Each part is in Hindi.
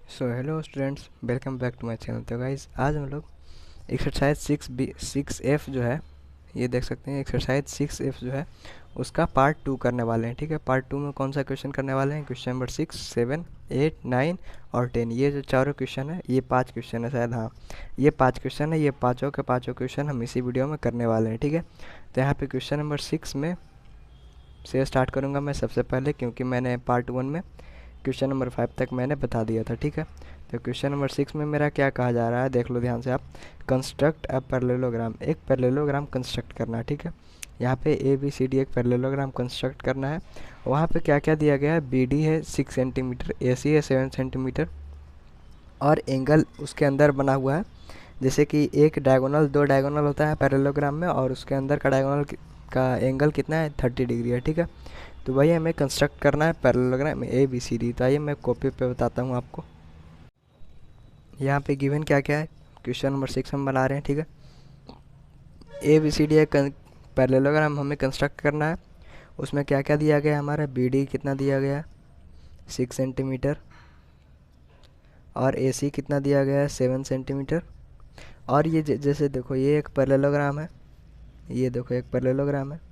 So hello students, welcome back to my channel. तो गाइज आज हम लोग एक्सरसाइज 6F जो है, ये देख सकते हैं। एक्सरसाइज 6F जो है उसका पार्ट 2 करने वाले हैं। ठीक है, पार्ट 2 में कौन सा क्वेश्चन करने वाले हैं? क्वेश्चन नंबर 6, 7, 8, 9 और 10। ये जो चारों क्वेश्चन है, ये 5 क्वेश्चन है शायद। हाँ, ये 5 क्वेश्चन है। ये पाँचों के पाँचों क्वेश्चन हम इसी वीडियो में करने वाले हैं। ठीक है, तो यहाँ पे क्वेश्चन नंबर 6 में से स्टार्ट करूँगा मैं सबसे पहले, क्योंकि मैंने पार्ट 1 में क्वेश्चन नंबर 5 तक मैंने बता दिया था। ठीक है, तो क्वेश्चन नंबर 6 में मेरा क्या कहा जा रहा है, देख लो ध्यान से आप। कंस्ट्रक्ट अ पैरेललोग्राम, एक पैरेललोग्राम कंस्ट्रक्ट करना है। ठीक है, यहाँ पे ABCD एक पैरेललोग्राम कंस्ट्रक्ट करना है। वहाँ पे क्या क्या दिया गया है? BD है 6 सेंटीमीटर, AC है 7 सेंटीमीटर और एंगल उसके अंदर बना हुआ है। जैसे कि एक डायगोनल, दो डायगोनल होता है पैरेललोग्राम में, और उसके अंदर का डायगोनल का एंगल कितना है? 30 डिग्री है। ठीक है, तो वही हमें कंस्ट्रक्ट करना है पैरेललोग्राम ABCD। तो आइए मैं कॉपी पे बताता हूँ आपको। यहाँ पे गिवन क्या क्या है, क्वेश्चन नंबर 6 हम बना रहे हैं। ठीक है, ABCD एक पैरेललोग्राम हमें कंस्ट्रक्ट करना है। उसमें क्या क्या दिया गया है? हमारा BD कितना दिया गया है? 6 सेंटीमीटर। और AC कितना दिया गया है? 7 सेंटीमीटर। और ये जैसे देखो, ये एक पैरेललोग्राम है, ये देखो एक पैरेललोग्राम है।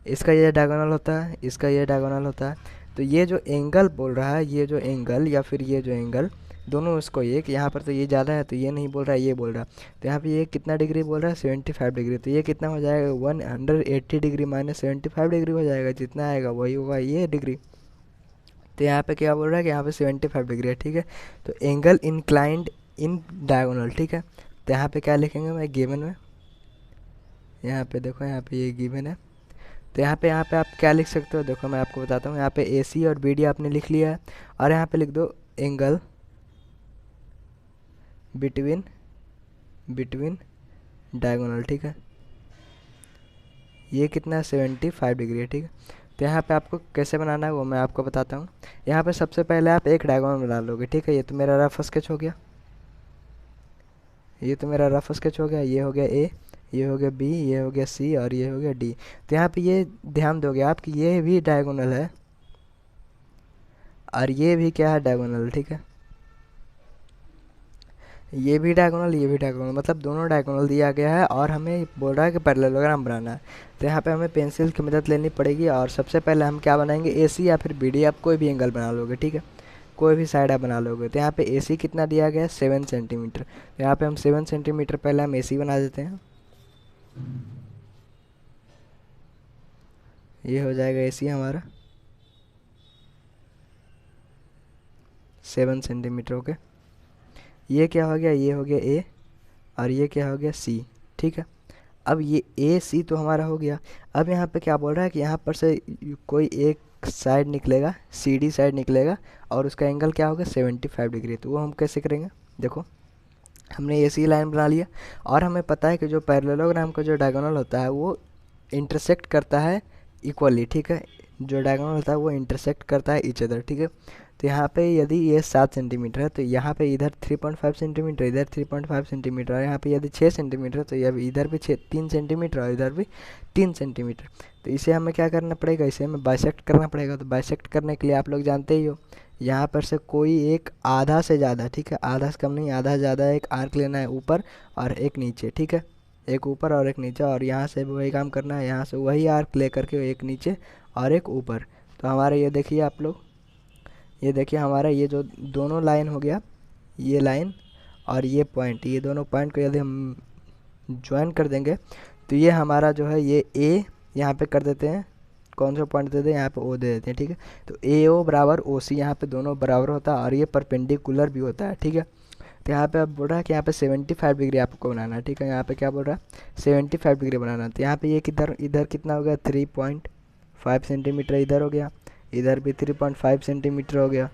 इसका ये डायगोनल होता है, इसका ये डायगोनल होता है। तो ये जो एंगल बोल रहा है, ये जो एंगल या फिर ये जो एंगल, दोनों उसको एक, यहाँ पर तो ये ज़्यादा है तो ये नहीं बोल रहा है, ये बोल रहा है। तो यहाँ पे ये कितना डिग्री बोल रहा है? 75 डिग्री। तो ये कितना हो जाएगा? 180 डिग्री माइनस 75 डिग्री हो जाएगा। जितना आएगा वही होगा ये डिग्री। तो यहाँ पे क्या बोल रहा है कि यहाँ पे 75 डिग्री है। ठीक है, तो एंगल इंक्लाइंड इन डायगोनल। ठीक है, तो यहाँ पे क्या लिखेंगे मैं गिवन में? यहाँ पे देखो, यहाँ पे ये गिवन है। तो यहाँ पे आप क्या लिख सकते हो? देखो मैं आपको बताता हूँ। यहाँ पे AC और BD आपने लिख लिया है, और यहाँ पे लिख दो एंगल बिटवीन बिटवीन डायगोनल। ठीक है, ये कितना है? 75 डिग्री है। ठीक है, तो यहाँ पे आपको कैसे बनाना है वो मैं आपको बताता हूँ। यहाँ पे सबसे पहले आप एक डायगोनल बना लोगे। ठीक है, ये तो मेरा रफ स्केच हो गया, ये तो मेरा रफ स्केच हो गया। ये हो गया A, ये हो गया B, ये हो गया C और ये हो गया D। तो यहाँ पे ये ध्यान दोगे आप कि ये भी डायगोनल है और ये भी क्या है? डायगोनल। ठीक है, ये भी डायगोनल, ये भी डायगोनल, मतलब दोनों डायगोनल दिया गया है और हमें बोल रहा है कि पैरेललोग्राम बनाना है। तो यहाँ पे हमें पेंसिल की मदद लेनी पड़ेगी, और सबसे पहले हम क्या बनाएंगे? AC या फिर BD, आप कोई भी एंगल बना लोगे। ठीक है, कोई भी साइड आप बना लोगे। तो यहाँ पे AC कितना दिया गया है? 7 सेंटीमीटर। तो यहाँ पे हम 7 सेंटीमीटर पहले हम AC बना देते हैं। ये हो जाएगा AC हमारा 7 सेंटीमीटर। ओके, ये क्या हो गया? ये हो गया A और ये क्या हो गया? C। ठीक है, अब ये AC तो हमारा हो गया। अब यहाँ पे क्या बोल रहा है कि यहाँ पर से कोई एक साइड निकलेगा, CD साइड निकलेगा, और उसका एंगल क्या होगा? 75 डिग्री। तो वो हम कैसे करेंगे? देखो, हमने AC लाइन बना लिया, और हमें पता है कि जो पैरेललोग्राम का जो डायगोनल होता है वो इंटरसेक्ट करता है इक्वली। ठीक है, जो डायगोनल होता है वो इंटरसेक्ट करता है ईच अदर। ठीक है, तो यहाँ पे यदि ये 7 सेंटीमीटर है तो यहाँ पे इधर 3.5 सेंटीमीटर, इधर 3.5 सेंटीमीटर, और यहाँ पे यदि 6 सेंटीमीटर तो ये इधर भी 3 सेंटीमीटर और इधर भी 3 सेंटीमीटर। तो इसे हमें क्या करना पड़ेगा? इसे हमें बाइसेक्ट करना पड़ेगा। तो बाइसेक्ट करने के लिए आप लोग जानते ही हो, यहाँ पर से कोई एक आधा से ज़्यादा, ठीक है, आधा से कम नहीं, आधा से ज़्यादा एक आर्क लेना है ऊपर और एक नीचे। ठीक है, एक ऊपर और एक नीचे, और यहाँ से भी वही काम करना है, यहाँ से वही आर्क ले करके एक नीचे और एक ऊपर। तो हमारे ये देखिए आप लोग, ये देखिए हमारा ये जो दोनों लाइन हो गया, ये लाइन और ये पॉइंट, ये दोनों पॉइंट को यदि हम ज्वाइन कर देंगे तो ये हमारा जो है ये A यहाँ पे कर देते हैं। कौन सा पॉइंट दे दें? यहाँ पे O दे देते हैं। ठीक है, तो AO बराबर OC, यहाँ पे दोनों बराबर होता है और ये परपेंडिकुलर भी होता है। ठीक है, तो यहाँ पे अब बोल रहा है कि यहाँ पे 75 डिग्री आपको बनाना है। ठीक है, यहाँ पे क्या बोल रहा है? 75 डिग्री बनाना है। तो यहाँ पे ये किधर, इधर कितना हो गया? 3.5 सेंटीमीटर इधर हो गया, इधर भी 3.5 सेंटीमीटर हो गया।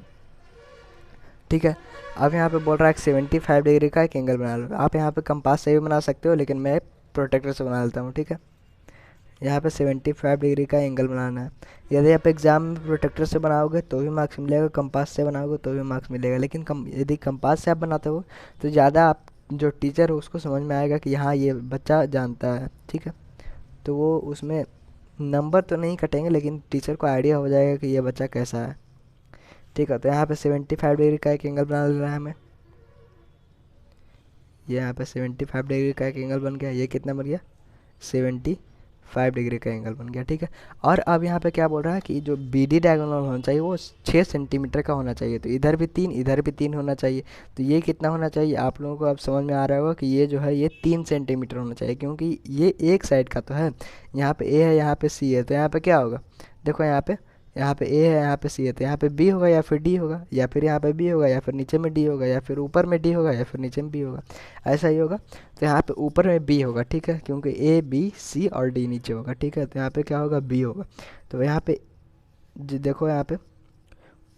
ठीक है, अब यहाँ पे बोल रहा है कि 75 डिग्री का एक एंगल बना लो। आप यहाँ पे कंपास से भी बना सकते हो, लेकिन मैं प्रोटेक्टर से बना लेता हूँ। ठीक है, यहाँ पे 75 डिग्री का एंगल बनाना है। यदि आप एग्ज़ाम में प्रोटेक्टर से बनाओगे तो भी मार्क्स मिलेगा, कंपास से बनाओगे तो भी मार्क्स मिलेगा। लेकिन यदि कंपास से आप बनाते हो तो ज़्यादा आप जो टीचर है उसको समझ में आएगा कि हाँ ये बच्चा जानता है। ठीक है, तो वो उसमें नंबर तो नहीं कटेंगे, लेकिन टीचर को आइडिया हो जाएगा कि ये बच्चा कैसा है। ठीक है। तो यहाँ पे 75 डिग्री का एक एंगल बना लेना है हमें। ये यहाँ पे 75 डिग्री का एक एंगल बन गया। ये कितना बन गया? 75 डिग्री का एंगल बन गया। ठीक है। और अब यहाँ पे क्या बोल रहा है कि जो बी डी डायगोनल होना चाहिए वो 6 सेंटीमीटर का होना चाहिए। तो इधर भी 3, इधर भी 3 होना चाहिए। तो ये कितना होना चाहिए? आप लोगों को अब समझ में आ रहा होगा कि ये जो है ये 3 सेंटीमीटर होना चाहिए, क्योंकि ये एक साइड का तो है। यहाँ पे ए है, यहाँ पे सी है, तो यहाँ पे क्या होगा? देखो यहाँ पे ए है, यहाँ पे सी है, तो यहाँ पे बी होगा या फिर डी होगा, या फिर यहाँ पे बी होगा या फिर नीचे में डी होगा, या फिर ऊपर में डी होगा या फिर नीचे में बी होगा। ऐसा ही होगा। तो यहाँ पे ऊपर में बी होगा। ठीक है, क्योंकि ए बी सी और डी नीचे होगा। ठीक है, तो यहाँ पे क्या होगा? बी होगा। तो यहाँ पे देखो यहाँ पे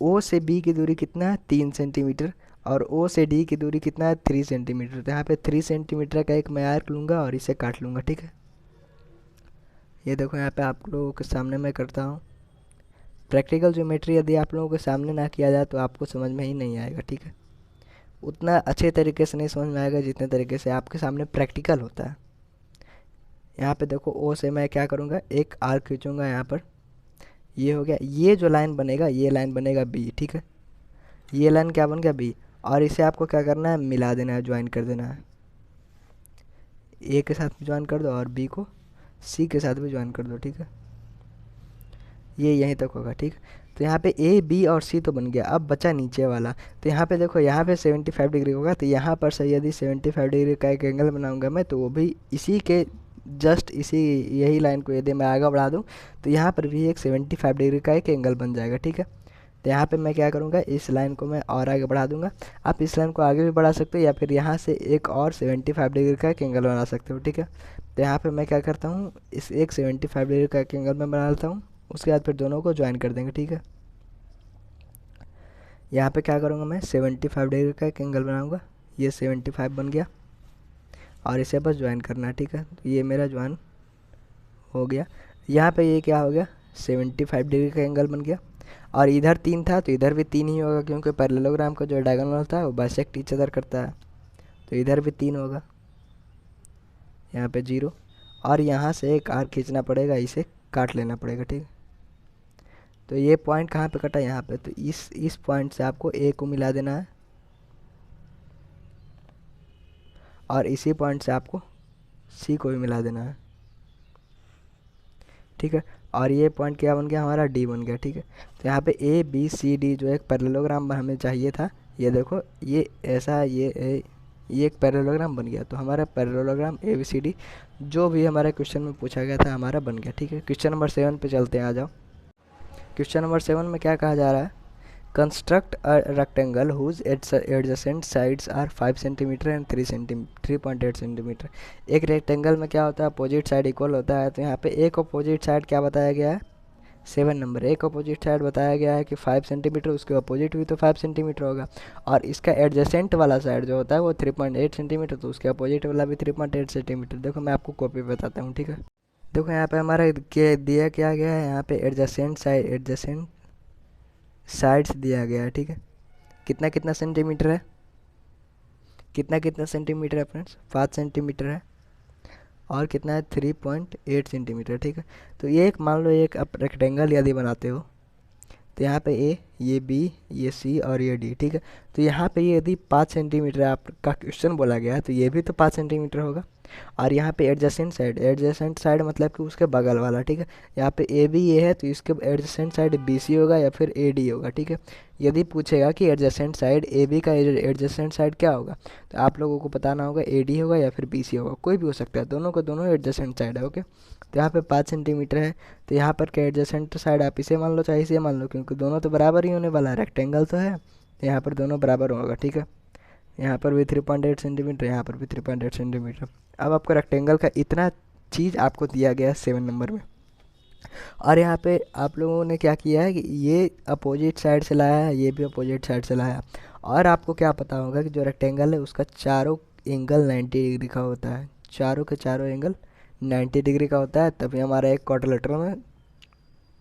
ओ से बी की दूरी कितना है? 3 सेंटीमीटर। और ओ से डी की दूरी कितना है? 3 सेंटीमीटर। तो यहाँ पे 3 सेंटीमीटर का एक मैं आर्क लूँगा और इसे काट लूँगा। ठीक है, ये देखो यहाँ पे आप लोगों के सामने मैं करता हूँ। प्रैक्टिकल ज्योमेट्री यदि आप लोगों के सामने ना किया जाए तो आपको समझ में ही नहीं आएगा। ठीक है, उतना अच्छे तरीके से नहीं समझ में आएगा जितने तरीके से आपके सामने प्रैक्टिकल होता है। यहाँ पे देखो ओ से मैं क्या करूँगा? एक आर्क खींचूँगा यहाँ पर। ये हो गया। ये जो लाइन बनेगा ये लाइन बनेगा बी। ठीक है, ये लाइन क्या बन गया? बी। और इसे आपको क्या करना है? मिला देना है, ज्वाइन कर देना है। ए के साथ भी ज्वाइन कर दो और बी को सी के साथ भी ज्वाइन कर दो। ठीक है, ये यहीं तक होगा। ठीक है, तो यहाँ पे ए बी और सी तो बन गया। अब बचा नीचे वाला। तो यहाँ पे देखो, यहाँ पे 75 डिग्री होगा, तो यहाँ पर से यदि 75 डिग्री का एक एंगल बनाऊंगा मैं, तो वो भी इसी के जस्ट इसी यही लाइन को यदि मैं आगे बढ़ा दूँ तो यहाँ पर भी एक 75 डिग्री का एक एंगल बन जाएगा। ठीक है, तो यहाँ पे मैं क्या करूँगा? इस लाइन को मैं और आगे बढ़ा दूंगा। आप इस लाइन को आगे भी बढ़ा सकते हो या फिर यहाँ से एक और 75 डिग्री का एक एंगल बना सकते हो। ठीक है, तो यहाँ पे मैं क्या करता हूँ? इस एक 75 डिग्री का एक एंगल मैं बना लेता हूँ। उसके बाद फिर दोनों को ज्वाइन कर देंगे। ठीक है, यहाँ पे क्या करूँगा मैं? 75 डिग्री का एक एंगल बनाऊँगा। ये 75 बन गया और इसे बस ज्वाइन करना है। ठीक है, तो ये मेरा ज्वाइन हो गया। यहाँ पे ये क्या हो गया? 75 डिग्री का एंगल बन गया। और इधर 3 था तो इधर भी 3 ही होगा, क्योंकि पैरेललोग्राम का जो डायगोनल होता है वो बाइसेक्ट ईच अदर करता है। तो इधर भी 3 होगा, यहाँ पे 0। और यहाँ से एक आर्क खींचना पड़ेगा, इसे काट लेना पड़ेगा। ठीक है, तो ये पॉइंट कहाँ पे कटा? यहाँ पे। तो इस पॉइंट से आपको ए को मिला देना है और इसी पॉइंट से आपको सी को भी मिला देना है। ठीक है, और ये पॉइंट क्या बन गया? हमारा डी बन गया। ठीक है, तो यहाँ पे ए बी सी डी जो एक पैरेललोग्राम हमें चाहिए था, ये देखो ये ऐसा, ये एक पैरेललोग्राम बन गया। तो हमारा parallelogram A B C D जो भी हमारे क्वेश्चन में पूछा गया था हमारा बन गया। ठीक है, क्वेश्चन नंबर 7 पे चलते हैं, आ जाओ। क्वेश्चन नंबर 7 में क्या कहा जा रहा है? Construct a rectangle whose adjacent sides are 5 centimetre and 3.8 centimetre. एक रेक्टेंगल में क्या होता है? अपोजिट साइड इक्वल होता है। तो यहाँ पे एक अपोजिट साइड क्या बताया गया है? 7 नंबर। एक अपोजिट साइड बताया गया है कि 5 सेंटीमीटर, उसके अपोजिट भी तो 5 सेंटीमीटर होगा। और इसका एडजेसेंट वाला साइड जो होता है वो 3.8 सेंटीमीटर, तो उसके अपोजिट वाला भी 3.8 सेंटीमीटर। देखो मैं आपको कॉपी बताता हूँ। ठीक है, देखो यहाँ पे हमारा दिया क्या गया है? यहाँ पे एडजेसेंट साइड्स दिया गया है। ठीक है, कितना कितना सेंटीमीटर है? कितना कितना सेंटीमीटर है फ्रेंड्स? 5 सेंटीमीटर है। और कितना है? 3.8 सेंटीमीटर। ठीक है, तो ये एक मान लो एक आप रेक्टेंगल यदि बनाते हो, तो यहाँ पे ए, ये बी, ये सी और ये डी। ठीक है, तो यहाँ पे ये यदि 5 सेंटीमीटर आपका क्वेश्चन बोला गया है तो ये भी तो 5 सेंटीमीटर होगा। और यहाँ पे एडजेसेंट साइड मतलब कि उसके बगल वाला। ठीक है, यहाँ पे ए बी ये है तो इसके एडजेसेंट साइड बी सी होगा या फिर ए डी होगा। ठीक है, यदि पूछेगा कि एडजेसेंट साइड ए बी का एडजेसेंट साइड क्या होगा, तो आप लोगों को बताना होगा ए डी होगा या फिर बी सी होगा, कोई भी हो सकता है, दोनों को दोनों एडजेसेंट साइड है। ओके, तो यहाँ पे 5 सेंटीमीटर है, तो यहाँ पर क्या एडजेसेंट साइड आप इसे मान लो चाहे इसे मान लो, क्योंकि दोनों तो बराबर ही होने वाला है, रेक्टेंगल तो है, तो यहाँ पर दोनों बराबर होगा। ठीक है, यहाँ पर भी 3.8 सेंटीमीटर, यहाँ पर भी 3.8 सेंटीमीटर। अब आपको रेक्टेंगल का इतना चीज़ आपको दिया गया है 7 नंबर में। और यहाँ पे आप लोगों ने क्या किया है कि ये अपोजिट साइड से लाया है, ये भी अपोजिट साइड से लाया है। और आपको क्या पता होगा कि जो रेक्टेंगल है उसका चारों एंगल 90 डिग्री का होता है, चारों के चारों एंगल 90 डिग्री का होता है, तभी हमारा एक क्वाड्रिलेटरल में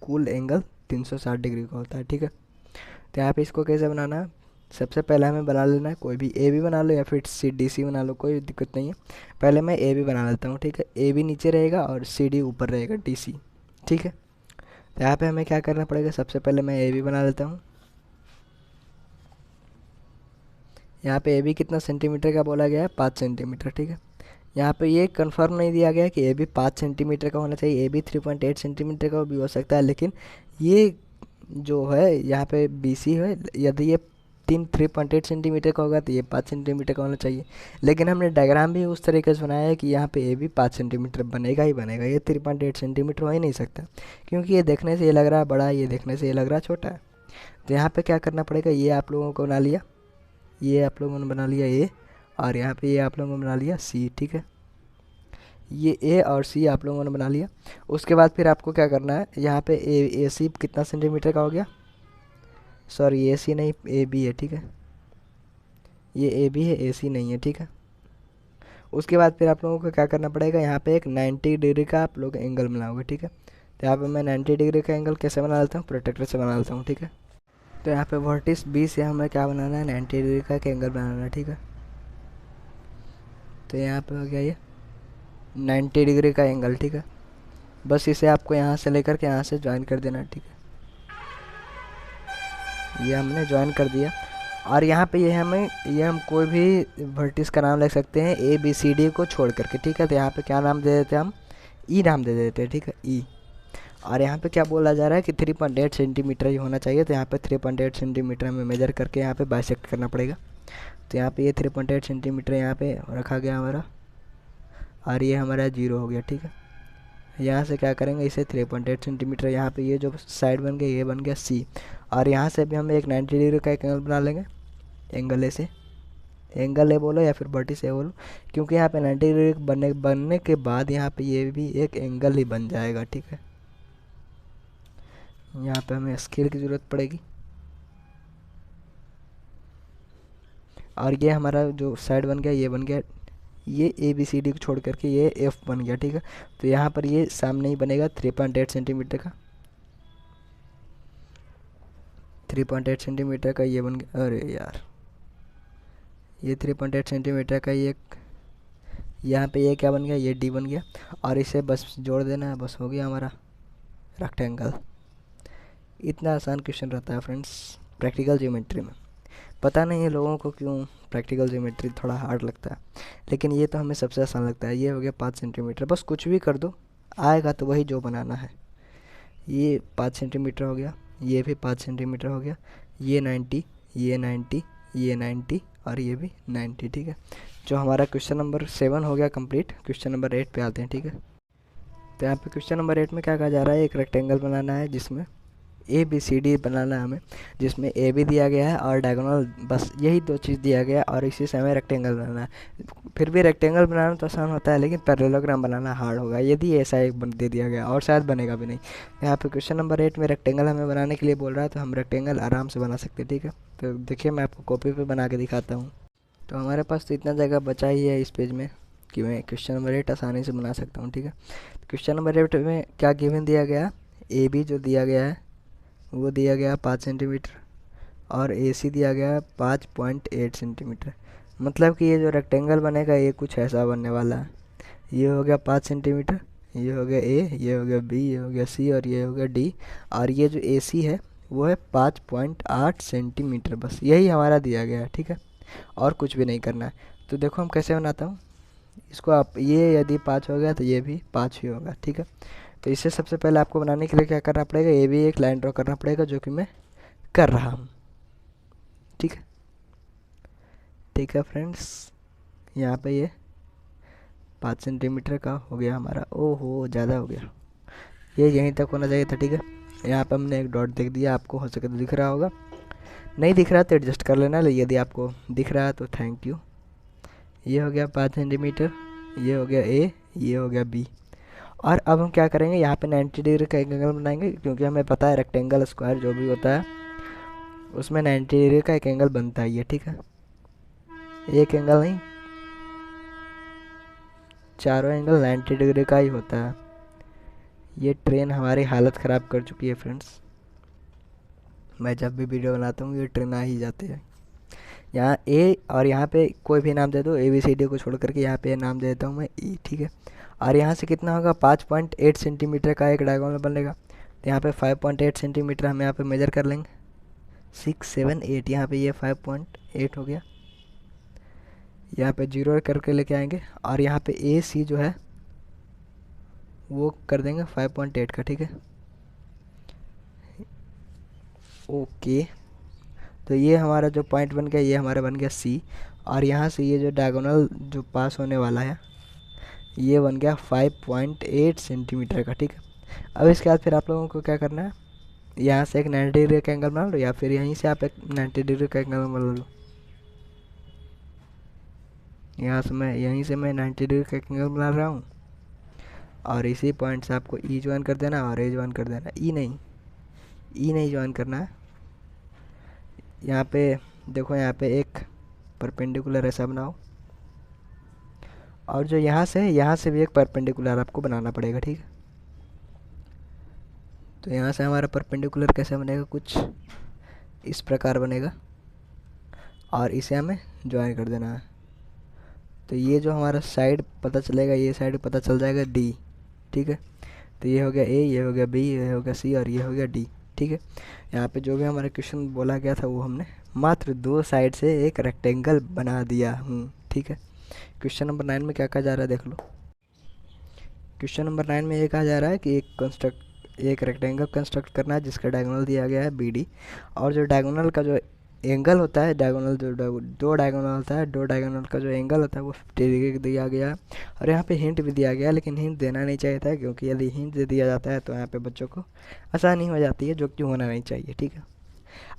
कुल एंगल 360 डिग्री का होता है। ठीक है, तो यहाँ पे इसको कैसे बनाना है? सबसे पहले हमें बना लेना है, कोई भी ए बी बना लो या फिर सी डी सी बना लो, कोई दिक्कत नहीं है। पहले मैं ए बी बना लेता हूँ। ठीक है, ए बी नीचे रहेगा और सी डी ऊपर रहेगा, डी सी। ठीक है, तो यहाँ पे हमें क्या करना पड़ेगा? सबसे पहले मैं ए बी बना लेता हूँ। यहाँ पे ए बी कितना सेंटीमीटर का बोला गया है, 5 सेंटीमीटर, ठीक है। यहाँ पे ये कंफर्म नहीं दिया गया है कि ए बी 5 सेंटीमीटर का होना चाहिए, ए बी 3.8 सेंटीमीटर का भी हो सकता है, लेकिन ये जो है यहाँ पे बी सी है, यदि ये 3.8 सेंटीमीटर का होगा तो ये 5 सेंटीमीटर का होना चाहिए। लेकिन हमने डायग्राम भी उस तरीके से बनाया है कि यहाँ पे ए भी 5 सेंटीमीटर बनेगा ही बनेगा, ये 3.8 सेंटीमीटर हो ही नहीं सकता, क्योंकि ये देखने से ये लग रहा है बड़ा है, ये देखने से ये लग रहा है छोटा है। तो यहाँ पे क्या करना पड़ेगा, ये आप लोगों को बना लिया, ये आप लोगों ने बना लिया ए, और यहाँ पे ये आप लोगों ने बना लिया सी, ठीक है। ये ए और सी आप लोगों ने बना लिया। उसके बाद फिर आपको क्या करना है, यहाँ पे ए सी कितना सेंटीमीटर का हो गया, सॉरी ए सी नहीं ए बी है, ठीक है। ये ए बी है, ए सी नहीं है, ठीक है। उसके बाद फिर आप लोगों को क्या करना पड़ेगा, यहाँ पे एक 90 डिग्री का आप लोग एंगल बनाओगे, ठीक है। तो यहाँ पे मैं 90 डिग्री का एंगल कैसे बना लेता हूँ, प्रोटेक्टर से बना लेता हूँ, ठीक है। तो यहाँ पे वर्टिस बी से हमें क्या बनाना है, 90 डिग्री का एक एंगल बनाना है, ठीक है। तो यहाँ पे हो गया ये 90 डिग्री का एंगल, ठीक है। बस इसे आपको यहाँ से लेकर के यहाँ से ज्वाइन कर देना, ठीक है। ये हमने ज्वाइन कर दिया, और यहाँ पे ये हम कोई भी वर्टिस का नाम ले सकते हैं ए बी सी डी को छोड़ करके, ठीक है। तो यहाँ पे क्या नाम दे देते हैं हम, ई नाम दे देते हैं, ठीक है, ई। और यहाँ पे क्या बोला जा रहा है कि 3.8 सेंटीमीटर ही होना चाहिए, तो यहाँ पे 3.8 सेंटीमीटर हमें मेजर करके यहाँ पे बाइसेक्ट करना पड़ेगा। तो यहाँ पे ये 3.8 सेंटीमीटर यहाँ पे रखा गया हमारा, और ये हमारा 0 हो गया, ठीक है। यहाँ से क्या करेंगे, इसे 3.8 सेंटीमीटर, यहाँ पे ये जो साइड बन गया ये बन गया सी, और यहाँ से भी हम एक 90 डिग्री का एक एंगल बना लेंगे, एंगल ए से, एंगल ए बोलो या फिर वर्टिस ए बोलो, क्योंकि यहाँ पे 90 डिग्री बनने के बाद यहाँ पे ये भी एक एंगल ही बन जाएगा, ठीक है। यहाँ पे हमें स्केल की ज़रूरत पड़ेगी, और ये हमारा जो साइड बन गया ये बन गया, ये ए बी सी डी को छोड़ करके ये एफ बन गया, ठीक है। तो यहाँ पर ये सामने ही बनेगा 3.8 सेंटीमीटर का, 3.8 सेंटीमीटर का ये बन गया, अरे यार ये 3.8 सेंटीमीटर का ये, यहाँ पे ये क्या बन गया, ये डी बन गया, और इसे बस जोड़ देना है, बस हो गया हमारा रेक्टेंगल। इतना आसान क्वेश्चन रहता है फ्रेंड्स प्रैक्टिकल ज्योमेट्री में। पता नहीं है लोगों को क्यों प्रैक्टिकल ज्योमेट्री थोड़ा हार्ड लगता है, लेकिन ये तो हमें सबसे आसान लगता है। ये हो गया 5 सेंटीमीटर, बस कुछ भी कर दो आएगा तो वही जो बनाना है। ये 5 सेंटीमीटर हो गया, ये भी 5 सेंटीमीटर हो गया, ये 90, ये 90, ये 90 और ये भी 90, ठीक है। जो हमारा क्वेश्चन नंबर 7 हो गया कंप्लीट। क्वेश्चन नंबर 8 पे आते हैं, ठीक है। तो यहाँ पे क्वेश्चन नंबर 8 में क्या कहा जा रहा है, एक रेक्टेंगल बनाना है जिसमें ए बी सी डी बनाना है हमें, जिसमें ए भी दिया गया है और डायगोनल, बस यही दो चीज़ दिया गया है, और इसी से हमें रेक्टेंगल बनाना है। फिर भी रेक्टेंगल बनाना तो आसान होता है, लेकिन पैरेललोग्राम बनाना हार्ड होगा यदि ऐसा एक दे दिया गया, और शायद बनेगा भी नहीं। यहाँ पे क्वेश्चन नंबर 8 में रेक्टेंगल हमें बनाने के लिए बोल रहा है, तो हम रेक्टेंगल आराम से बना सकते हैं, ठीक है। तो देखिए मैं आपको कॉपी पर बना के दिखाता हूँ। तो हमारे पास तो इतना जगह बचा ही है इस पेज में कि मैं क्वेश्चन नंबर 8 आसानी से बना सकता हूँ, ठीक है। क्वेश्चन नंबर 8 में क्या गिवन दिया गया, ए बी जो दिया गया है वो दिया गया 5 सेंटीमीटर, और ए सी दिया गया 5.8 सेंटीमीटर। मतलब कि ये जो रेक्टेंगल बनेगा ये कुछ ऐसा बनने वाला है। ये हो गया 5 सेंटीमीटर, ये हो गया ए, ये हो गया बी, ये हो गया सी, और ये हो गया डी, और ये जो ए सी है वो है 5.8 सेंटीमीटर। बस यही हमारा दिया गया है, ठीक है, और कुछ भी नहीं करना है। तो देखो हम कैसे बनाता हूँ इसको, आप ये यदि 5 हो गया तो ये भी 5 ही होगा, ठीक है। तो इसे सबसे पहले आपको बनाने के लिए क्या करना पड़ेगा, ये भी एक लाइन ड्रॉ करना पड़ेगा, जो कि मैं कर रहा हूँ, ठीक है। ठीक है फ्रेंड्स, यहाँ पे ये 5 सेंटीमीटर का हो गया हमारा, ओहो ज़्यादा हो गया, ये यहीं तक होना चाहिए था, ठीक है। यहाँ पे हमने एक डॉट देख दिया, आपको हो सके तो दिख रहा होगा, नहीं दिख रहा तो एडजस्ट कर लेना, यदि आपको दिख रहा है तो थैंक यू। ये हो गया 5 सेंटीमीटर, ये हो गया ए, ये हो गया बी। और अब हम क्या करेंगे, यहाँ पे 90 डिग्री का एंगल बनाएंगे, क्योंकि हमें पता है रेक्टेंगल स्क्वायर जो भी होता है उसमें 90 डिग्री का एक एंगल बनता ही है, ठीक है। एक एंगल नहीं, चारों एंगल 90 डिग्री का ही होता है। ये ट्रेन हमारी हालत ख़राब कर चुकी है फ्रेंड्स, मैं जब भी वीडियो बनाता हूँ ये ट्रेन आ ही जाती है। यहाँ ए, और यहाँ पे कोई भी नाम दे दो, ए बी सी डी को छोड़ करके यहाँ पे नाम दे देता हूँ मैं ई, ठीक है। और यहाँ से कितना होगा, 5.8 सेंटीमीटर का एक डायगोनल बनेगा। तो यहाँ पे 5.8 सेंटीमीटर हम यहाँ पे मेजर कर लेंगे, 6, 7, 8, यहाँ पे ये 5.8 हो गया, यहाँ पे 0 करके लेके आएंगे और यहाँ पे ए सी जो है वो कर देंगे 5.8 का, ठीक है। ओके, तो ये हमारा जो पॉइंट बन गया ये हमारा बन गया सी। और यहाँ से ये जो डायगोनल जो पास होने वाला है ये बन गया 5.8 सेंटीमीटर का, ठीक है। अब इसके बाद फिर आप लोगों को क्या करना है, यहाँ से एक 90 डिग्री का एंगल बना लो या फिर यहीं से आप एक 90 डिग्री का एंगल बना लो। यहीं से मैं 90 डिग्री का एंगल बना रहा हूँ और इसी पॉइंट से आपको ई ज्वाइन कर देना और ए ज्वाइन कर देना। ई नहीं ज्वाइन करना है। यहाँ पे देखो, यहाँ पे एक परपेंडिकुलर ऐसा बनाओ और जो यहाँ से भी एक परपेंडिकुलर आपको बनाना पड़ेगा, ठीक है। तो यहाँ से हमारा परपेंडिकुलर कैसे बनेगा, कुछ इस प्रकार बनेगा और इसे हमें ज्वाइन कर देना है। तो ये जो हमारा साइड पता चलेगा, ये साइड पता चल जाएगा डी, ठीक है। तो ये हो गया ए, ये हो गया बी, ये हो गया सी और ये हो गया डी, ठीक है। यहाँ पे जो भी हमारा क्वेश्चन बोला गया था वो हमने मात्र 2 साइड से एक रेक्टेंगल बना दिया हूँ, ठीक है। क्वेश्चन नंबर 9 में क्या कहा जा रहा है देख लो। क्वेश्चन नंबर 9 में ये कहा जा रहा है कि एक रेक्टेंगल कंस्ट्रक्ट करना है जिसका डायगोनल दिया गया है बी डी, और जो डायगोनल का जो एंगल होता है, डायगोनल जो दो डायगोनल होता है, 2 डायगोनल का जो एंगल होता है वो 50 डिग्री दिया गया है। और यहाँ पे हिंट भी दिया गया है, लेकिन हिंट देना नहीं चाहिए था क्योंकि यदि हिंट दे दिया जाता है तो यहाँ पे बच्चों को आसानी हो जाती है, जो कि होना नहीं चाहिए, ठीक है।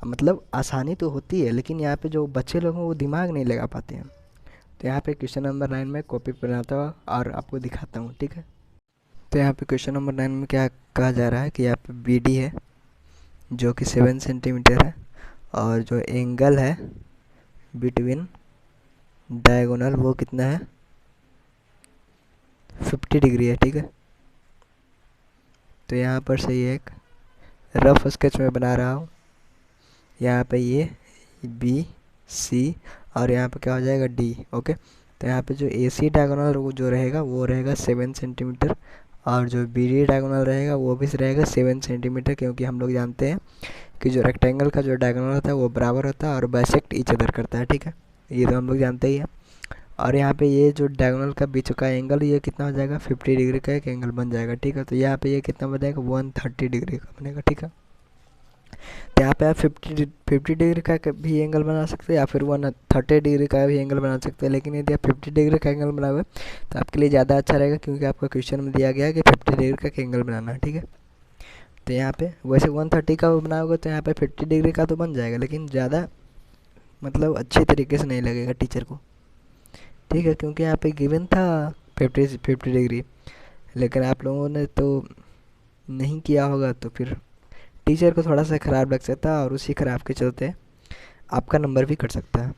मतलब आसानी तो होती है लेकिन यहाँ पे जो बच्चे लोग हैं वो दिमाग नहीं लगा पाते हैं। तो यहाँ पे क्वेश्चन नंबर 9 में कॉपी बनाता हुआ और आपको दिखाता हूँ, ठीक है। तो यहाँ पे क्वेश्चन नंबर 9 में क्या कहा जा रहा है कि यहाँ पे बी डी है जो कि 7 सेंटीमीटर है और जो एंगल है बिटवीन डायगोनल वो कितना है, 50 डिग्री है, ठीक है। तो यहाँ पर से ये एक रफ स्केच में बना रहा हूँ। यहाँ पे ये बी सी और यहाँ पे क्या हो जाएगा डी, ओके। तो यहाँ पे जो ए सी डायगोनल वो जो रहेगा वो रहेगा 7 सेंटीमीटर और जो बी डी डायगोनल रहेगा वो भी रहेगा 7 सेंटीमीटर, क्योंकि हम लोग जानते हैं कि जो रेक्टेंगल का जो डायगोनल होता है वो बराबर होता है और बाइसेक्ट ईच अदर करता है, ठीक है। ये तो हम लोग जानते ही हैं। और यहाँ पे ये जो डायगोनल का बीच का एंगल ये कितना हो जाएगा, 50 डिग्री का एक एंगल बन जाएगा, ठीक है। तो यहाँ पे ये कितना बनेगा, 130 डिग्री का बनेगा, ठीक है। तो यहाँ पे आप 50 डिग्री का भी एंगल बना सकते हैं या फिर 130 डिग्री का भी एंगल बना सकते हैं, लेकिन यदि आप 50 डिग्री का एंगल बनाओगे तो आपके लिए ज़्यादा अच्छा रहेगा, क्योंकि आपका क्वेश्चन में दिया गया है कि 50 डिग्री का एंगल बनाना है, ठीक है। तो यहाँ पे वैसे 130 का बनाओगे तो यहाँ पे 50 डिग्री का तो बन जाएगा, लेकिन ज़्यादा मतलब अच्छे तरीके से नहीं लगेगा टीचर को, ठीक है, क्योंकि यहाँ पे गिवन था 50 डिग्री, लेकिन आप लोगों ने तो नहीं किया होगा तो फिर टीचर को थोड़ा सा ख़राब लग सकता है और उसी ख़राब के चलते आपका नंबर भी कट सकता है।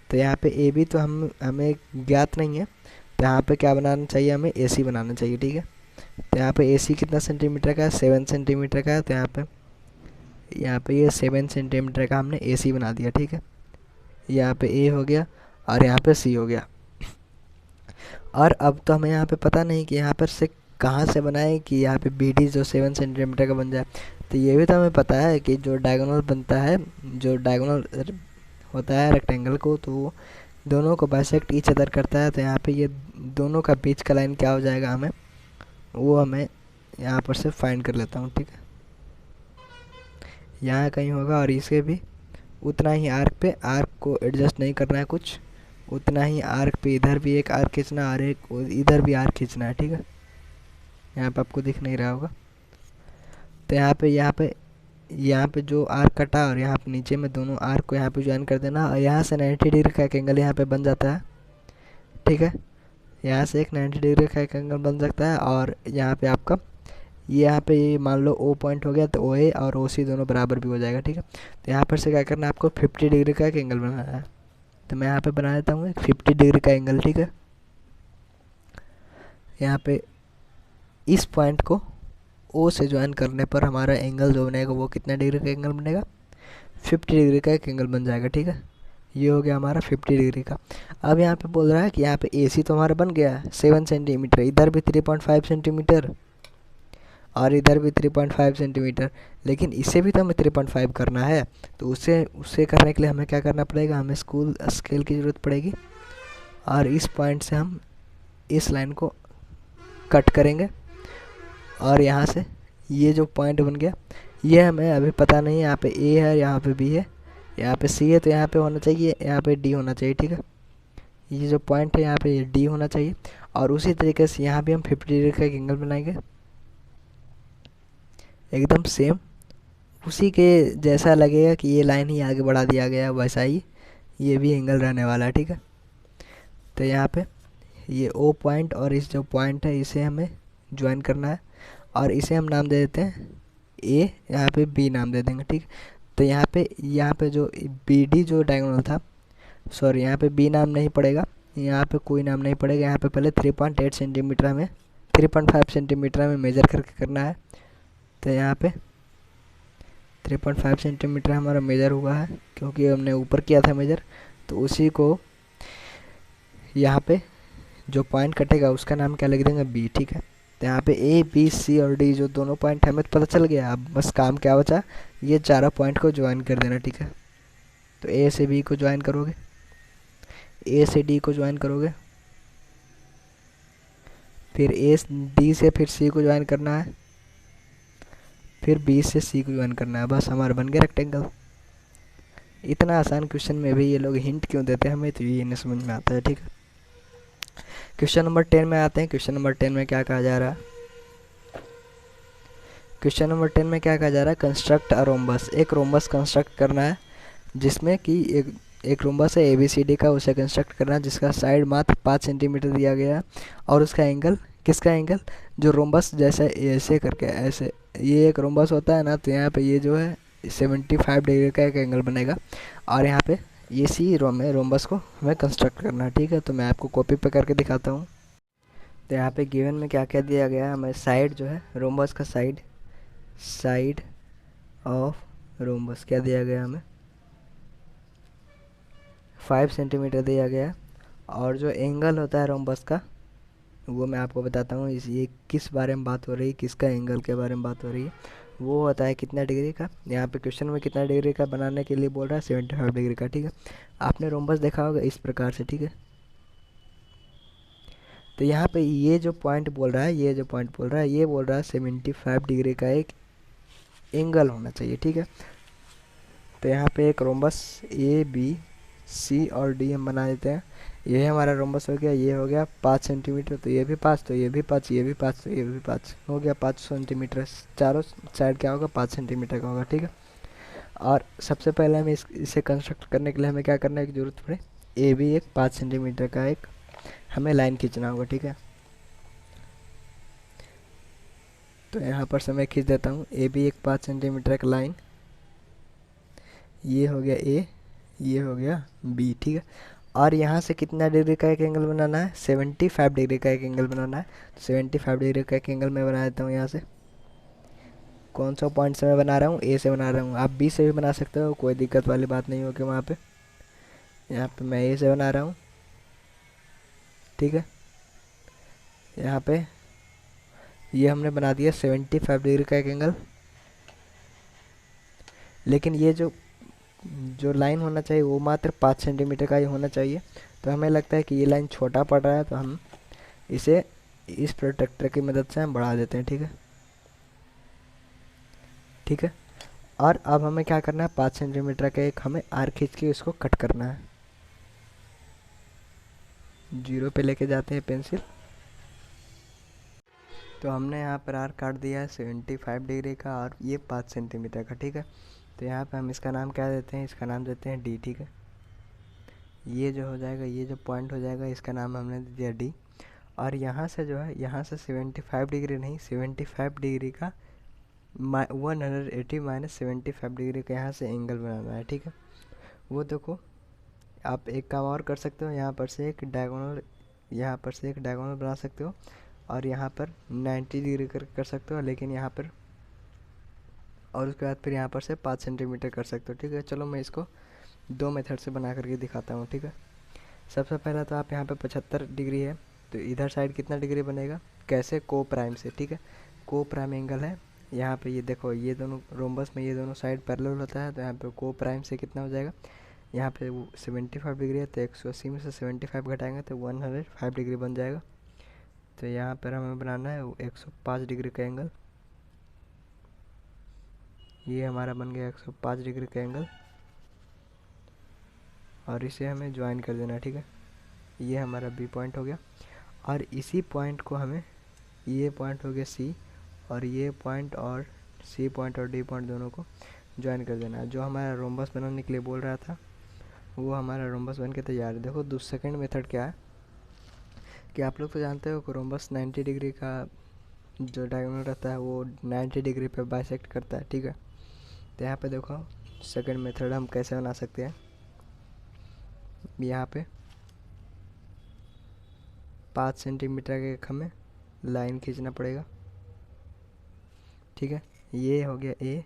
तो यहाँ पे ए बी तो हमें ज्ञात नहीं है, तो यहाँ पे क्या बनाना चाहिए, हमें ए सी बनाना चाहिए, ठीक है। तो यहाँ पे ए सी कितना सेंटीमीटर का है, 7 सेंटीमीटर का है। तो यहाँ पे ये 7 सेंटीमीटर का हमने ए सी बना दिया, ठीक है। यहाँ पे ए हो गया और यहाँ पे सी हो गया। और अब तो हमें यहाँ पे पता नहीं कि यहाँ पर से कहाँ से बनाए कि यहाँ पे बी डी जो 7 सेंटीमीटर का बन जाए। तो ये भी तो हमें पता है कि जो डायगोनल बनता है, जो डायगोनल होता है रेक्टेंगल को, तो दोनों को बाइसेक्ट ईच अदर करता है। तो यहाँ पे ये दोनों का बीच का लाइन क्या हो जाएगा, हमें यहाँ पर से फाइंड कर लेता हूँ, ठीक है। यहाँ कहीं होगा और इसके भी उतना ही आर्क पे, आर्क को एडजस्ट नहीं करना है कुछ, उतना ही आर्क पे इधर भी एक आर्क खींचना और एक इधर भी आर्क खींचना है, ठीक है। यहाँ पे आपको दिख नहीं रहा होगा। तो यहाँ पे जो आर्क कटा और यहाँ पे नीचे में दोनों आर्क को यहाँ पे ज्वाइन कर देना और यहाँ से 90 डिग्री का एक एंगल यहाँ पे बन जाता है, ठीक है। यहाँ से एक 90 डिग्री का एक एंगल बन सकता है और यहाँ पे आपका यहाँ पे ये मान लो ओ पॉइंट हो गया, तो ओ ए और ओ सी दोनों बराबर भी हो जाएगा, ठीक है। तो यहाँ पर से क्या करना है, आपको 50 डिग्री का एक एंगल बनाना है। तो मैं यहाँ पे बना देता हूँ 50 डिग्री का एंगल, ठीक है। यहाँ पे इस पॉइंट को ओ से ज्वाइन करने पर हमारा एंगल जो बनेगा वो कितना डिग्री का एंगल बनेगा, 50 डिग्री का एक एंगल बन जाएगा, ठीक है। ये हो गया हमारा 50 डिग्री का। अब यहाँ पे बोल रहा है कि यहाँ पे ए सी तो हमारा बन गया 7 सेंटीमीटर, इधर भी 3.5 सेंटीमीटर और इधर भी 3.5 सेंटीमीटर, लेकिन इसे भी तो हमें 3.5 करना है। तो उसे उसे करने के लिए हमें क्या करना पड़ेगा, हमें स्केल की ज़रूरत पड़ेगी। और इस पॉइंट से हम इस लाइन को कट करेंगे, और यहाँ से ये जो पॉइंट बन गया, ये हमें अभी पता नहीं है, यहाँ पे ए है, यहाँ पे बी है, यहाँ पे सी है, तो यहाँ पे होना चाहिए, यहाँ पे डी होना चाहिए। ठीक है, ये जो पॉइंट है यहाँ पे ये डी होना चाहिए। और उसी तरीके से यहाँ भी हम 50 डिग्री का एक एंगल बनाएंगे, एकदम सेम उसी के जैसा लगेगा कि ये लाइन ही आगे बढ़ा दिया गया, वैसा ही ये भी एंगल रहने वाला है। ठीक है, तो यहाँ पे ये ओ पॉइंट और इस जो पॉइंट है इसे हमें ज्वाइन करना है, और इसे हम नाम दे देते हैं ए, यहाँ पे बी नाम दे देंगे। ठीक, तो यहाँ पे जो बी डी जो डायगोनल था, सॉरी यहाँ पे बी नाम नहीं पड़ेगा, यहाँ पे कोई नाम नहीं पड़ेगा। यहाँ पे पहले 3.8 सेंटीमीटर हमें 3.5 सेंटीमीटर हमें मेज़र करके करना है। तो यहाँ पे 3.5 सेंटीमीटर हमारा मेज़र हुआ है, क्योंकि हमने ऊपर किया था मेज़र। तो उसी को यहाँ पे जो पॉइंट कटेगा उसका नाम क्या लिख देंगे, बी। ठीक है, तो यहाँ पे ए बी सी और डी जो दोनों पॉइंट हमें तो पता चल गया। अब बस काम क्या बचा, ये चारों पॉइंट को ज्वाइन कर देना। ठीक है, तो ए से बी को ज्वाइन करोगे, ए से डी को ज्वाइन करोगे, फिर ए डी से फिर सी को ज्वाइन करना है, फिर बी से सी को ज्वाइन करना है। बस हमारा बन गया रेक्टेंगल। इतना आसान क्वेश्चन में भी ये लोग हिंट क्यों देते हैं हमें, तो ये नहीं समझ में आता है। ठीक है, क्वेश्चन नंबर 10 में आते हैं। क्वेश्चन नंबर 10 में क्या कहा जा रहा है, क्वेश्चन नंबर 10 में क्या कहा जा रहा है, कंस्ट्रक्ट अ रोम्बस। एक रोम्बस कंस्ट्रक्ट करना है, जिसमें कि एक रोम्बस है ABCD का, उसे कंस्ट्रक्ट करना है, जिसका साइड मात्र 5 सेंटीमीटर दिया गया है, और उसका एंगल, किसका एंगल, जो रोम्बस जैसे ऐसे करके ऐसे ये एक रोम्बस होता है ना, तो यहाँ पे ये जो है 75 डिग्री का एक एंगल बनेगा, और यहाँ पे ये सी रोम है, रोम्बस को हमें कंस्ट्रक्ट करना है। ठीक है, तो मैं आपको कॉपी पे करके दिखाता हूँ। तो यहाँ पे गिवन में क्या क्या दिया गया है, हमें साइड जो है रोम्बस का साइड ऑफ रोम्बस क्या दिया गया, हमें 5 सेंटीमीटर दिया गया। और जो एंगल होता है रोम्बस का, वो मैं आपको बताता हूँ, इस ये किस बारे में बात हो रही है, किसका एंगल के बारे में बात हो रही है। वो होता है कितना डिग्री का, यहाँ पे क्वेश्चन में कितना डिग्री का बनाने के लिए बोल रहा है, 75 डिग्री का। ठीक है, आपने रोम्बस देखा होगा इस प्रकार से। ठीक है, तो यहाँ पे ये जो पॉइंट बोल रहा है, ये बोल रहा है 75 डिग्री का एक एंगल होना चाहिए। ठीक है, तो यहाँ पे एक रोम्बस ABC और D हम बना देते हैं। ये हमारा रोम्बस हो गया, ये हो गया 5 सेंटीमीटर, तो ये भी 5, तो ये भी 5, ये भी 5, तो ये भी 5 हो गया 5 सेंटीमीटर। चारों साइड क्या होगा, 5 सेंटीमीटर का होगा। ठीक है, और सबसे पहले हमें इसे कंस्ट्रक्ट करने के लिए हमें क्या करने की ज़रूरत पड़े, ए भी एक 5 सेंटीमीटर का एक हमें लाइन खींचना होगा। ठीक है, तो यहाँ पर से मैं खींच देता हूँ, ए भी एक 5 सेंटीमीटर का लाइन, ये हो गया ए, ये हो गया बी। ठीक है, और यहाँ से कितना डिग्री का एक एंगल बनाना है, 75 डिग्री का एक एंगल बनाना है। तो 75 डिग्री का एक एंगल मैं बना देता हूँ। यहाँ से कौन सा पॉइंट से मैं बना रहा हूँ, ए से बना रहा हूँ, आप बी से भी बना सकते हो, कोई दिक्कत वाली बात नहीं होगी वहाँ पे। यहाँ पे मैं ए से बना रहा हूँ। ठीक है, यहाँ पे ये हमने बना दिया 75 डिग्री का एक एंगल, लेकिन ये जो लाइन होना चाहिए वो मात्र 5 सेंटीमीटर का ही होना चाहिए। तो हमें लगता है कि ये लाइन छोटा पड़ रहा है, तो हम इसे इस प्रोटेक्टर की मदद से हम बढ़ा देते हैं। ठीक है, ठीक है, और अब हमें क्या करना है, 5 सेंटीमीटर का एक हमें आर खींच के इसको कट करना है। 0 पे लेके जाते हैं पेंसिल, तो हमने यहाँ पर आर काट दिया है 75 डिग्री का, और ये 5 सेंटीमीटर का। ठीक है, तो यहाँ पे हम इसका नाम क्या देते हैं, इसका नाम देते हैं डी। ठीक है, ये जो हो जाएगा, ये जो पॉइंट हो जाएगा, इसका नाम हमने दे दिया डी। और यहाँ से जो है, यहाँ से 75 डिग्री नहीं, 75 डिग्री का 180 माइनस 75 डिग्री का यहाँ से एंगल बनाना है। ठीक है, वो देखो, आप एक काम और कर सकते हो, यहाँ पर से एक डायगोनल बना सकते हो, और यहाँ पर 90 डिग्री कर सकते हो, लेकिन यहाँ पर, और उसके बाद फिर यहाँ पर से 5 सेंटीमीटर कर सकते हो। ठीक है, चलो मैं इसको 2 मेथड से बना करके दिखाता हूँ। ठीक है, सबसे पहला तो आप यहाँ पे 75 डिग्री है, तो इधर साइड कितना डिग्री बनेगा, कैसे, को प्राइम से। ठीक है, को प्राइम एंगल है। यहाँ पे ये देखो, ये दोनों रोम्बस में ये दोनों साइड पैरेलल होता है, तो यहाँ पे को प्राइम से कितना हो जाएगा, यहाँ पे 75 डिग्री है, तो 180 में से 75 घटाएंगे तो 105 डिग्री बन जाएगा। तो यहाँ पर हमें बनाना है 105 डिग्री का एंगल। ये हमारा बन गया 105 डिग्री का एंगल, और इसे हमें ज्वाइन कर देना है, ठीक है। ये हमारा बी पॉइंट हो गया, और इसी पॉइंट को हमें, ये पॉइंट हो गया सी, और ये पॉइंट और सी पॉइंट और डी पॉइंट दोनों को ज्वाइन कर देना है। जो हमारा रोम्बस बनाने के लिए बोल रहा था वो हमारा रोम्बस बन के तैयार है। देखो सेकंड मेथड क्या है कि आप लोग तो जानते हो कि रोम्बस 90 डिग्री का जो डायगोनल रहता है वो 90 डिग्री पे बाइसेक्ट करता है, ठीक है। तो यहाँ पे देखो सेकंड मेथड हम कैसे बना सकते हैं। यहाँ पे 5 सेंटीमीटर के हमें लाइन खींचना पड़ेगा, ठीक है। ये हो गया ए,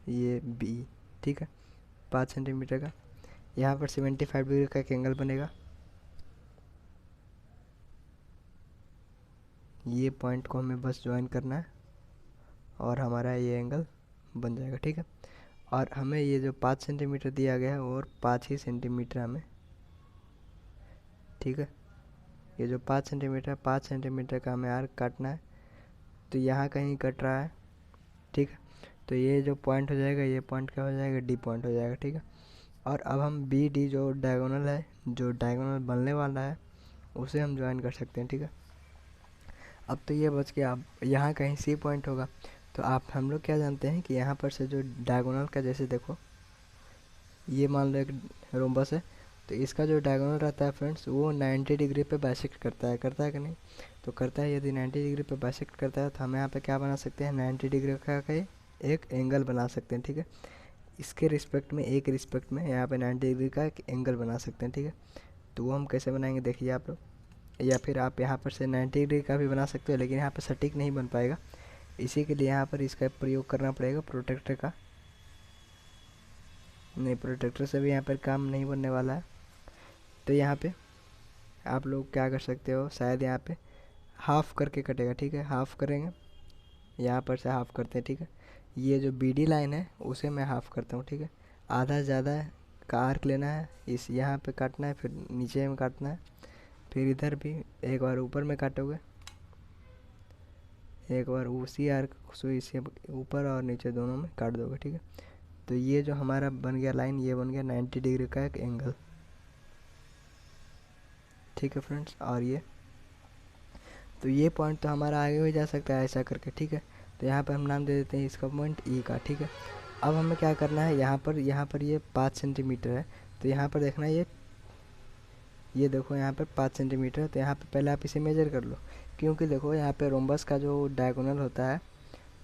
ये बी, ठीक है, 5 सेंटीमीटर का। यहाँ पर 75 डिग्री का एक एंगल बनेगा। ये पॉइंट को हमें बस ज्वाइन करना है और हमारा ये एंगल बन जाएगा, ठीक है। और हमें ये जो 5 सेंटीमीटर दिया गया है और 5 ही सेंटीमीटर हमें, ठीक है। ये जो 5 सेंटीमीटर का हमें आर्क काटना है, तो यहाँ कहीं कट रहा है, ठीक है। तो ये जो पॉइंट हो जाएगा, ये पॉइंट क्या हो जाएगा, डी पॉइंट हो जाएगा, ठीक है। और अब हम बी डी जो डायगोनल है, जो डायगोनल बनने वाला है, उसे हम ज्वाइन कर सकते हैं, ठीक है। अब तो ये बच गया, अब यहाँ कहीं सी पॉइंट होगा। तो हम लोग क्या जानते हैं कि यहाँ पर से जो डायगोनल का, जैसे देखो ये मान लो एक रोम्बस है, तो इसका जो डायगोनल रहता है फ्रेंड्स वो 90 डिग्री पे बाइसेक्ट करता है कि नहीं, तो करता है। यदि 90 डिग्री पे बाइसेक्ट करता है तो हम यहाँ पे क्या बना सकते हैं, 90 डिग्री का एक एंगल बना सकते हैं, ठीक है। इसके रिस्पेक्ट में, एक रिस्पेक्ट में यहाँ पे 90 डिग्री का एक एंगल बना सकते हैं, ठीक है। तो वो हम कैसे बनाएंगे देखिए आप लोग, या फिर आप यहाँ पर से 90 डिग्री का भी बना सकते हो, लेकिन यहाँ पर सटीक नहीं बन पाएगा। इसी के लिए यहाँ पर इसका प्रयोग करना पड़ेगा प्रोटेक्टर का। नहीं, प्रोटेक्टर से भी यहाँ पर काम नहीं बनने वाला है। तो यहाँ पे आप लोग क्या कर सकते हो, शायद यहाँ पे हाफ़ करके कटेगा, ठीक है। हाफ़ करेंगे, यहाँ पर से हाफ़ करते हैं, ठीक है। ये जो बी डी लाइन है उसे मैं हाफ़ करता हूँ, ठीक है। आधा ज़्यादा का आर्क लेना है, इस यहाँ पे काटना है, फिर नीचे में काटना है, फिर इधर भी एक बार ऊपर में काटोगे, एक बार उसी आर्क को इसे ऊपर और नीचे दोनों में काट दोगे, ठीक है। तो ये जो हमारा बन गया लाइन, ये बन गया 90 डिग्री का एक एंगल, ठीक है फ्रेंड्स। और ये तो ये पॉइंट तो हमारा आगे भी जा सकता है ऐसा करके, ठीक है। तो यहाँ पर हम नाम दे देते हैं इसका पॉइंट ई का, ठीक है। अब हमें क्या करना है, यहाँ पर ये 5 सेंटीमीटर है, तो यहाँ पर देखना ये देखो यहाँ पर 5 सेंटीमीटर है, तो यहाँ पर पहले आप इसे मेजर कर लो, क्योंकि देखो यहाँ पे रोम्बस का जो डायगोनल होता है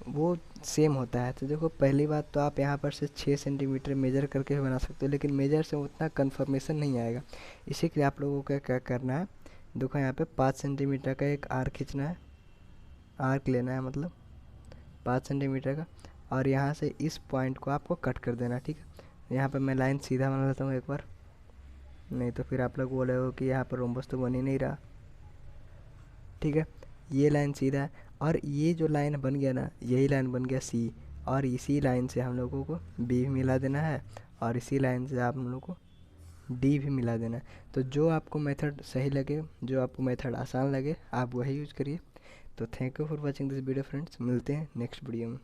वो सेम होता है। तो देखो पहली बात तो आप यहाँ पर से 6 सेंटीमीटर मेजर करके भी बना सकते हो, लेकिन मेजर से उतना कंफर्मेशन नहीं आएगा। इसी के लिए आप लोगों को क्या करना है, देखो यहाँ पे 5 सेंटीमीटर का एक आर्क खींचना है, आर्क लेना है मतलब 5 सेंटीमीटर का, और यहाँ से इस पॉइंट को आपको कट कर देना, ठीक है। यहाँ पर मैं लाइन सीधा बना लेता हूँ एक बार, नहीं तो फिर आप लोग बोले हो कि यहाँ पर रोम्बस तो बन ही नहीं रहा, ठीक है। ये लाइन सीधा है, और ये जो लाइन बन गया ना, यही लाइन बन गया सी, और इसी लाइन से हम लोगों को बी भी मिला देना है, और इसी लाइन से आप हम लोग को डी भी मिला देना है। तो जो आपको मेथड सही लगे, जो आपको मेथड आसान लगे, आप वही यूज़ करिए। तो thank you for watching this video friends, मिलते हैं नेक्स्ट वीडियो में।